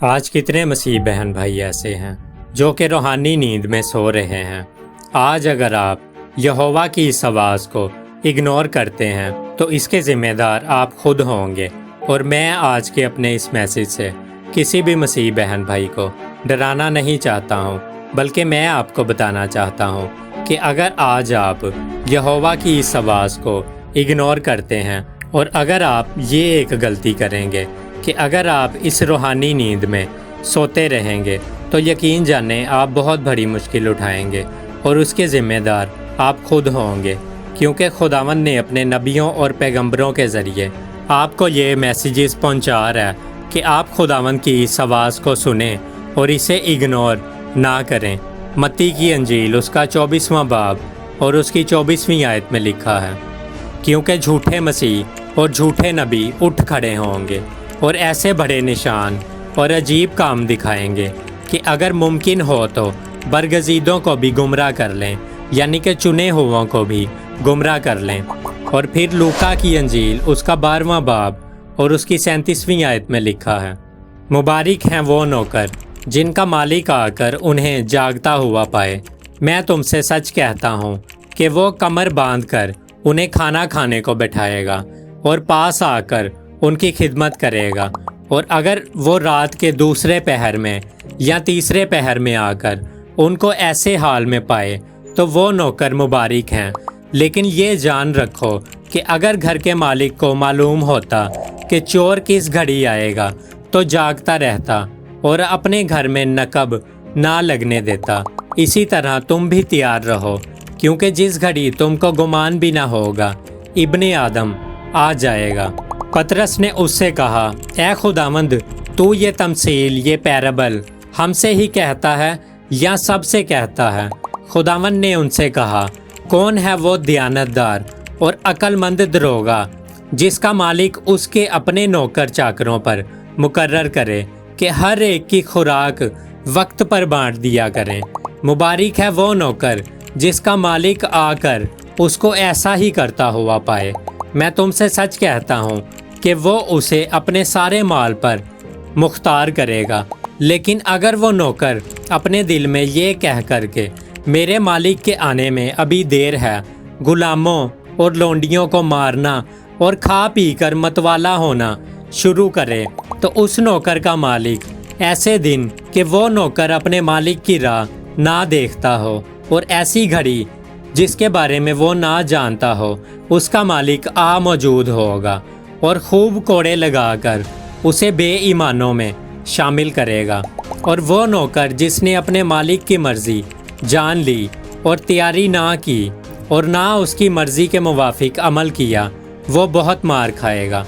آج کتنے مسیح بہن بھائی ایسے ہیں جو کہ روحانی نیند میں سو رہے ہیں۔ آج اگر آپ یہوہ کی اس آواز کو اگنور کرتے ہیں تو اس کے ذمہ دار آپ خود ہوں گے، اور میں آج کے اپنے اس میسج سے کسی بھی مسیح بہن بھائی کو ڈرانا نہیں چاہتا ہوں، بلکہ میں آپ کو بتانا چاہتا ہوں کہ اگر آج آپ یہوہ کی اس آواز کو اگنور کرتے ہیں اور اگر آپ یہ ایک غلطی کریں گے کہ اگر آپ اس روحانی نیند میں سوتے رہیں گے تو یقین جانیں آپ بہت بڑی مشکل اٹھائیں گے، اور اس کے ذمہ دار آپ خود ہوں گے، کیونکہ خداوند نے اپنے نبیوں اور پیغمبروں کے ذریعے آپ کو یہ میسیجز پہنچا رہا ہے کہ آپ خداوند کی اس آواز کو سنیں اور اسے اگنور نہ کریں۔ متی کی انجیل اس کا 24واں باب اور اس کی 24ویں آیت میں لکھا ہے، کیونکہ جھوٹے مسیح اور جھوٹے نبی اٹھ کھڑے ہوں گے اور ایسے بڑے نشان اور عجیب کام دکھائیں گے کہ اگر ممکن ہو تو برگزیدوں کو بھی گمراہ کر لیں، یعنی کہ چنے ہوئوں کو بھی گمراہ کر لیں۔ اور پھر لوکا کی انجیل اس کا 12واں باب اور اس کی 37ویں آیت میں لکھا ہے، مبارک ہیں وہ نوکر جن کا مالک آ کر انہیں جاگتا ہوا پائے۔ میں تم سے سچ کہتا ہوں کہ وہ کمر باندھ کر انہیں کھانا کھانے کو بٹھائے گا اور پاس آ کر ان کی خدمت کرے گا، اور اگر وہ رات کے دوسرے پہر میں یا تیسرے پہر میں آ کر ان کو ایسے حال میں پائے تو وہ نوکر مبارک ہیں۔ لیکن یہ جان رکھو کہ اگر گھر کے مالک کو معلوم ہوتا کہ چور کس گھڑی آئے گا تو جاگتا رہتا اور اپنے گھر میں نقب نہ لگنے دیتا۔ اسی طرح تم بھی تیار رہو، کیونکہ جس گھڑی تم کو گمان بھی نہ ہوگا ابن آدم آ جائے گا۔ پطرس نے اس سے کہا، اے خداوند، تو یہ تمثیل، یہ پیرابل ہم سے ہی کہتا ہے یا سب سے کہتا ہے؟ خداوند نے ان سے کہا، کون ہے وہ دیانتدار اور عقل مند دروغا جس کا مالک اس کے اپنے نوکر چاکروں پر مقرر کرے کہ ہر ایک کی خوراک وقت پر بانٹ دیا کریں۔ مبارک ہے وہ نوکر جس کا مالک آ کر اس کو ایسا ہی کرتا ہوا پائے۔ میں تم سے سچ کہتا ہوں کہ وہ اسے اپنے سارے مال پر مختار کرے گا۔ لیکن اگر وہ نوکر اپنے دل میں یہ کہہ کر کے میرے مالک کے آنے میں ابھی دیر ہے، غلاموں اور لونڈیوں کو مارنا اور کھا پی کر متوالا ہونا شروع کرے، تو اس نوکر کا مالک ایسے دن کہ وہ نوکر اپنے مالک کی راہ نہ دیکھتا ہو اور ایسی گھڑی جس کے بارے میں وہ نہ جانتا ہو اس کا مالک آ موجود ہوگا اور خوب کوڑے لگا کر اسے بے ایمانوں میں شامل کرے گا۔ اور وہ نوکر جس نے اپنے مالک کی مرضی جان لی اور تیاری نہ کی اور نہ اس کی مرضی کے موافق عمل کیا، وہ بہت مار کھائے گا۔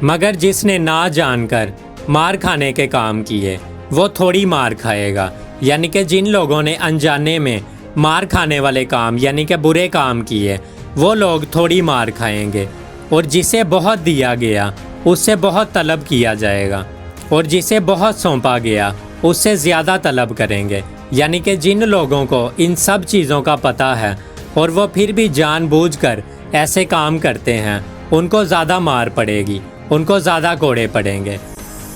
مگر جس نے نہ جان کر مار کھانے کے کام کیے وہ تھوڑی مار کھائے گا، یعنی کہ جن لوگوں نے انجانے میں مار کھانے والے کام یعنی کہ برے کام کیے وہ لوگ تھوڑی مار کھائیں گے۔ اور جسے بہت دیا گیا اس سے بہت طلب کیا جائے گا، اور جسے بہت سونپا گیا اس سے زیادہ طلب کریں گے۔ یعنی کہ جن لوگوں کو ان سب چیزوں کا پتہ ہے اور وہ پھر بھی جان بوجھ کر ایسے کام کرتے ہیں، ان کو زیادہ مار پڑے گی، ان کو زیادہ کوڑے پڑیں گے۔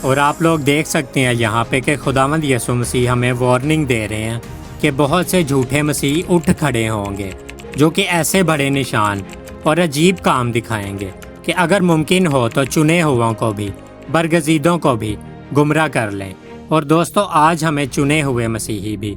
اور آپ لوگ دیکھ سکتے ہیں یہاں پہ کہ خداوند یسوع مسیح ہمیں وارننگ دے رہے ہیں کہ بہت سے جھوٹے مسیح اٹھ کھڑے ہوں گے جو کہ ایسے بڑے نشان اور عجیب کام دکھائیں گے کہ اگر ممکن ہو تو چنے ہوئوں کو بھی برگزیدوں کو بھی گمراہ کر لیں۔ اور دوستو، آج ہمیں چنے ہوئے مسیحی بھی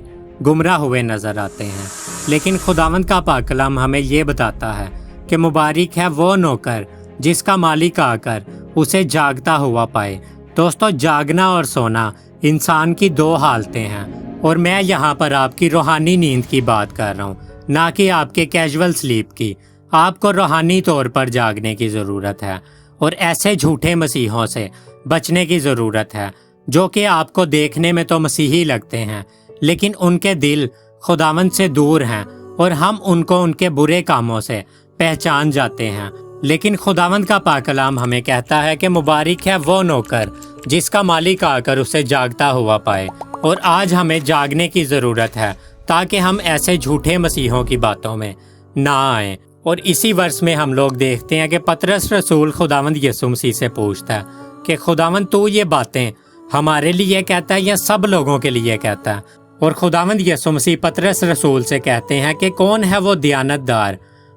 گمراہ ہوئے نظر آتے ہیں، لیکن خداوند کا پاک کلام ہمیں یہ بتاتا ہے کہ مبارک ہے وہ نوکر جس کا مالک آ کر اسے جاگتا ہوا پائے۔ دوستو، جاگنا اور سونا انسان کی دو حالتیں ہیں، اور میں یہاں پر آپ کی روحانی نیند کی بات کر رہا ہوں، نہ کہ آپ کے کیجول سلیپ کی۔ آپ کو روحانی طور پر جاگنے کی ضرورت ہے اور ایسے جھوٹے مسیحوں سے بچنے کی ضرورت ہے جو کہ آپ کو دیکھنے میں تو مسیحی لگتے ہیں لیکن ان کے دل خداوند سے دور ہیں، اور ہم ان کو ان کے برے کاموں سے پہچان جاتے ہیں۔ لیکن خداوند کا پاک کلام ہمیں کہتا ہے کہ مبارک ہے وہ نوکر جس کا مالک آ کر اسے جاگتا ہوا پائے۔ اور آج ہمیں جاگنے کی ضرورت ہے تاکہ ہم ایسے جھوٹے مسیحوں کی باتوں میں نہ آئیں۔ اور اسی ورس میں ہم لوگ دیکھتے ہیں کہ پطرس رسول خداوند یسوع مسیح سے پوچھتا ہے کہ خداوند، تو یہ باتیں ہمارے لیے کہتا ہے یا سب لوگوں کے لیے کہتا ہے؟ اور خداوند یسوع مسیح پطرس رسول سے کہتے ہیں کہ کون ہے وہ دیانت دار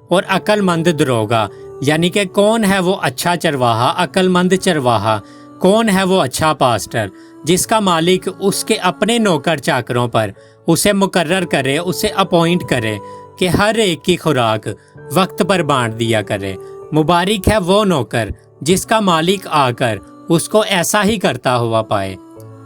اور عقل مند دروگا، یعنی کہ کون ہے وہ اچھا چرواہا، عقل مند چرواہا، کون ہے وہ اچھا پاسٹر جس کا مالک اس کے اپنے نوکر چاکروں پر اسے مقرر کرے، اسے اپوائنٹ کرے کہ ہر ایک کی خوراک وقت پر بانٹ دیا کرے۔ مبارک ہے وہ نوکر جس کا مالک آ کر اس کو ایسا ہی کرتا ہوا پائے۔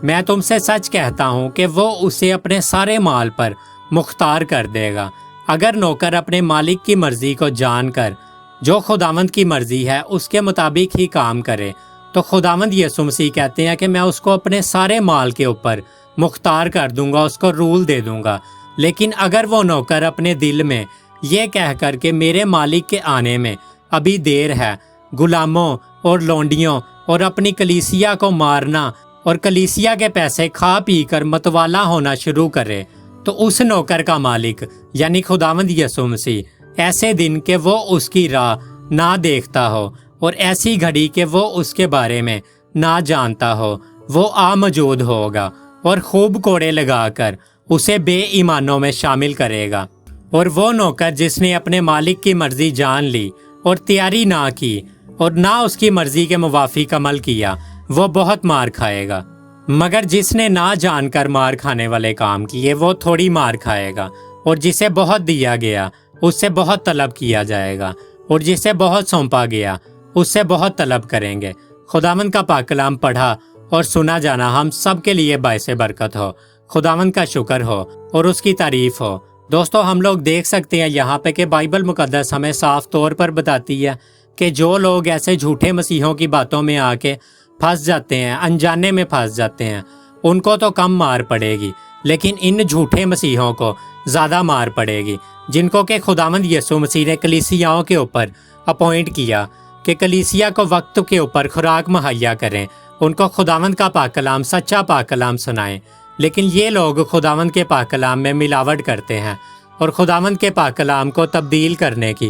میں تم سے سچ کہتا ہوں کہ وہ اسے اپنے سارے مال پر مختار کر دے گا۔ اگر نوکر اپنے مالک کی مرضی کو جان کر جو خداوند کی مرضی ہے اس کے مطابق ہی کام کرے تو خداوند یسوع مسیح کہتے ہیں کہ میں اس کو اپنے سارے مال کے اوپر مختار کر دوں گا، اس کو رول دے دوں گا۔ لیکن اگر وہ نوکر اپنے دل میں یہ کہہ کر کہ میرے مالک کے آنے میں ابھی دیر ہے، غلاموں اور لونڈیوں اور اپنی کلیسیا کو مارنا اور کلیسیا کے پیسے کھا پی کر متوالا ہونا شروع کرے، تو اس نوکر کا مالک یعنی خداوند یسوع مسیح ایسے دن کہ وہ اس کی راہ نہ دیکھتا ہو اور ایسی گھڑی کہ وہ اس کے بارے میں نہ جانتا ہو، وہ موجود ہوگا اور خوب کوڑے لگا کر اسے بے ایمانوں میں شامل کرے گا۔ اور وہ نوکر جس نے اپنے مالک کی مرضی جان لی اور تیاری نہ کی اور نہ اس کی مرضی کے موافق عمل کیا، وہ بہت مار کھائے گا۔ مگر جس نے نہ جان کر مار کھانے والے کام کیے وہ تھوڑی مار کھائے گا۔ اور جسے بہت دیا گیا اس سے بہت طلب کیا جائے گا، اور جسے بہت سونپا گیا اس سے بہت طلب کریں گے۔ خداوند کا پاک کلام پڑھا اور سنا جانا ہم سب کے لیے باعث برکت ہو۔ خداوند کا شکر ہو اور اس کی تعریف ہو۔ دوستو، ہم لوگ دیکھ سکتے ہیں یہاں پہ کہ بائبل مقدس ہمیں صاف طور پر بتاتی ہے کہ جو لوگ ایسے جھوٹے مسیحوں کی باتوں میں آ کے پھنس جاتے ہیں، انجانے میں پھنس جاتے ہیں، ان کو تو کم مار پڑے گی، لیکن ان جھوٹے مسیحوں کو زیادہ مار پڑے گی، جن کو کہ خداوند یسوع مسیح نے کلیسیاؤں کے اوپر اپوائنٹ کیا کہ کلیسیا کو وقت کے اوپر خوراک مہیا کریں، ان کو خداوند کا پاک کلام، سچا پاک کلام سنائیں۔ لیکن یہ لوگ خداوند کے پاک کلام میں ملاوٹ کرتے ہیں اور خداوند کے پاک کلام کو تبدیل کرنے کی،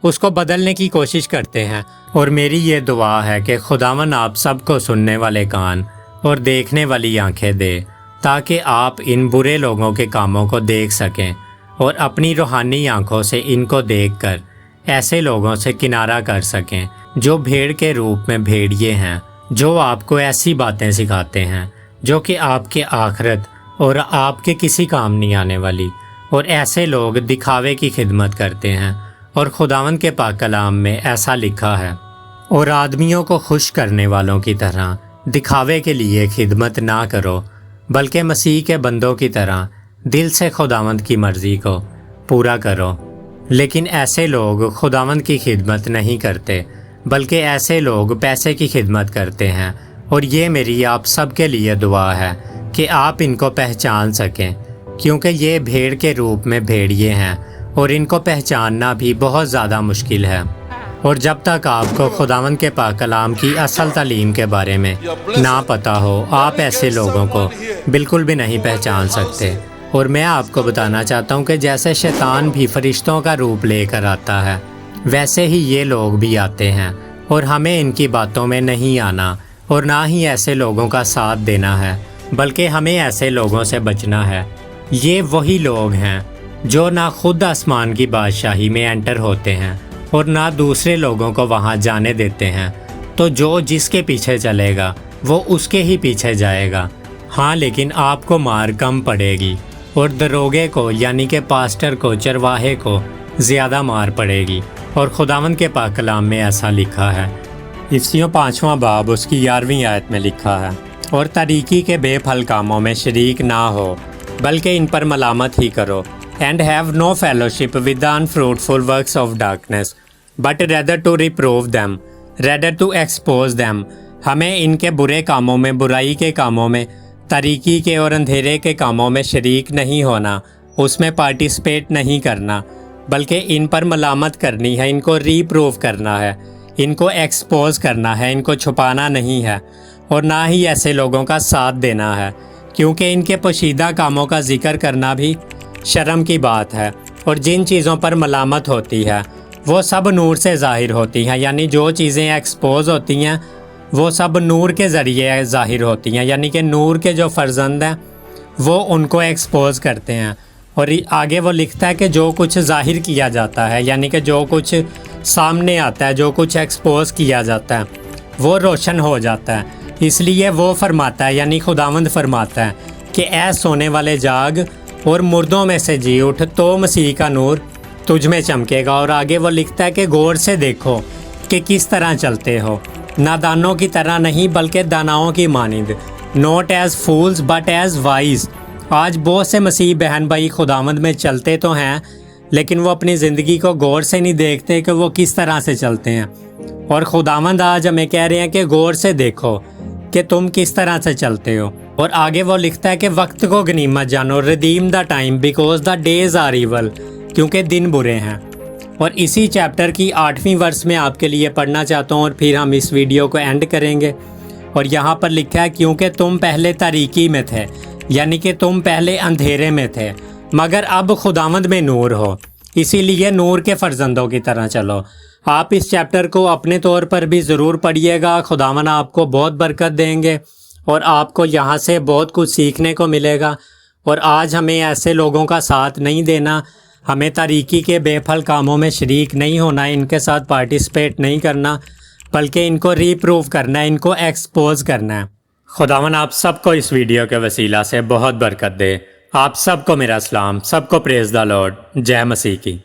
اس کو بدلنے کی کوشش کرتے ہیں۔ اور میری یہ دعا ہے کہ خداوند آپ سب کو سننے والے کان اور دیکھنے والی آنکھیں دے، تاکہ آپ ان برے لوگوں کے کاموں کو دیکھ سکیں اور اپنی روحانی آنکھوں سے ان کو دیکھ کر ایسے لوگوں سے کنارہ کر سکیں جو بھیڑ کے روپ میں بھیڑیے ہیں، جو آپ کو ایسی باتیں سکھاتے ہیں جو کہ آپ کے آخرت اور آپ کے کسی کام نہیں آنے والی۔ اور ایسے لوگ دکھاوے کی خدمت کرتے ہیں، اور خداوند کے پاک کلام میں ایسا لکھا ہے، اور آدمیوں کو خوش کرنے والوں کی طرح دکھاوے کے لیے خدمت نہ کرو، بلکہ مسیح کے بندوں کی طرح دل سے خداوند کی مرضی کو پورا کرو۔ لیکن ایسے لوگ خداوند کی خدمت نہیں کرتے، بلکہ ایسے لوگ پیسے کی خدمت کرتے ہیں۔ اور یہ میری آپ سب کے لیے دعا ہے کہ آپ ان کو پہچان سکیں، کیونکہ یہ بھیڑ کے روپ میں بھیڑیے ہیں اور ان کو پہچاننا بھی بہت زیادہ مشکل ہے۔ اور جب تک آپ کو خداوند کے پاک کلام کی اصل تعلیم کے بارے میں نہ پتہ ہو، آپ ایسے لوگوں کو بالکل بھی نہیں پہچان سکتے۔ اور میں آپ کو بتانا چاہتا ہوں کہ جیسے شیطان بھی فرشتوں کا روپ لے کر آتا ہے، ویسے ہی یہ لوگ بھی آتے ہیں، اور ہمیں ان کی باتوں میں نہیں آنا اور نہ ہی ایسے لوگوں کا ساتھ دینا ہے، بلکہ ہمیں ایسے لوگوں سے بچنا ہے۔ یہ وہی لوگ ہیں جو نہ خود آسمان کی بادشاہی میں انٹر ہوتے ہیں اور نہ دوسرے لوگوں کو وہاں جانے دیتے ہیں۔ تو جو جس کے پیچھے چلے گا وہ اس کے ہی پیچھے جائے گا۔ ہاں، لیکن آپ کو مار کم پڑے گی، اور دروگے کو یعنی کہ پاسٹر کو، چرواہے کو زیادہ مار پڑے گی۔ اور خداوند کے پاک کلام میں ایسا لکھا ہے، افسیوں 5واں باب اس کی 11ویں آیت میں لکھا ہے، اور تاریکی کے بے پھل کاموں میں شریک نہ ہو، بلکہ ان پر ملامت ہی کرو۔ And have no fellowship with the unfruitful works of darkness, but rather to reprove them, rather to expose them۔ ہمیں ان کے برے کاموں میں، برائی کے کاموں میں، تاریکی کے اور اندھیرے کے کاموں میں شریک نہیں ہونا، اس میں پارٹیسپیٹ نہیں کرنا، بلکہ ان پر ملامت کرنی ہے، ان کو ریپروو کرنا ہے، ان کو ایکسپوز کرنا ہے، ان کو چھپانا نہیں ہے، اور نہ ہی ایسے لوگوں کا ساتھ دینا ہے، کیونکہ ان کے پوشیدہ کاموں کا ذکر کرنا بھی شرم کی بات ہے۔ اور جن چیزوں پر ملامت ہوتی ہے وہ سب نور سے ظاہر ہوتی ہیں، یعنی جو چیزیں ایکسپوز ہوتی ہیں وہ سب نور کے ذریعے ظاہر ہوتی ہیں، یعنی کہ نور کے جو فرزند ہیں وہ ان کو ایکسپوز کرتے ہیں۔ اور آگے وہ لکھتا ہے کہ جو کچھ ظاہر کیا جاتا ہے، یعنی کہ جو کچھ سامنے آتا ہے، جو کچھ ایکسپوز کیا جاتا ہے وہ روشن ہو جاتا ہے۔ اس لیے وہ فرماتا ہے، یعنی خداوند فرماتا ہے کہ اے سونے والے جاگ اور مردوں میں سے جی اٹھ، تو مسیح کا نور تجھ میں چمکے گا۔ اور آگے وہ لکھتا ہے کہ غور سے دیکھو کہ کس طرح چلتے ہو، نادانوں کی طرح نہیں بلکہ داناؤں کی مانند، not as fools but as wise. آج بہت سے مسیح بہن بھائی خداوند میں چلتے تو ہیں، لیکن وہ اپنی زندگی کو غور سے نہیں دیکھتے کہ وہ کس طرح سے چلتے ہیں۔ اور خداوند آج ہمیں کہہ رہے ہیں کہ غور سے دیکھو کہ تم کس طرح سے چلتے ہو۔ اور آگے وہ لکھتا ہے کہ وقت کو غنیمت جانو، redeem the time because the days are evil, کیونکہ دن برے ہیں۔ اور اسی چیپٹر کی 8ویں ورس میں آپ کے لیے پڑھنا چاہتا ہوں، اور پھر ہم اس ویڈیو کو اینڈ کریں گے۔ اور یہاں پر لکھا ہے کیونکہ تم پہلے تاریکی میں تھے، یعنی کہ تم پہلے اندھیرے میں تھے، مگر اب خداوند میں نور ہو، اسی لیے نور کے فرزندوں کی طرح چلو۔ آپ اس چیپٹر کو اپنے طور پر بھی ضرور پڑھیے گا، خداوند آپ کو بہت برکت دیں گے اور آپ کو یہاں سے بہت کچھ سیکھنے کو ملے گا۔ اور آج ہمیں ایسے لوگوں کا ساتھ نہیں دینا، ہمیں تاریکی کے بے پھل کاموں میں شریک نہیں ہونا، ان کے ساتھ پارٹیسپیٹ نہیں کرنا، بلکہ ان کو ریپروو کرنا ہے، ان کو ایکسپوز کرنا ہے۔ خداوند آپ سب کو اس ویڈیو کے وسیلہ سے بہت برکت دے۔ آپ سب کو میرا سلام، سب کو پریز دا لارڈ، جے مسیح کی۔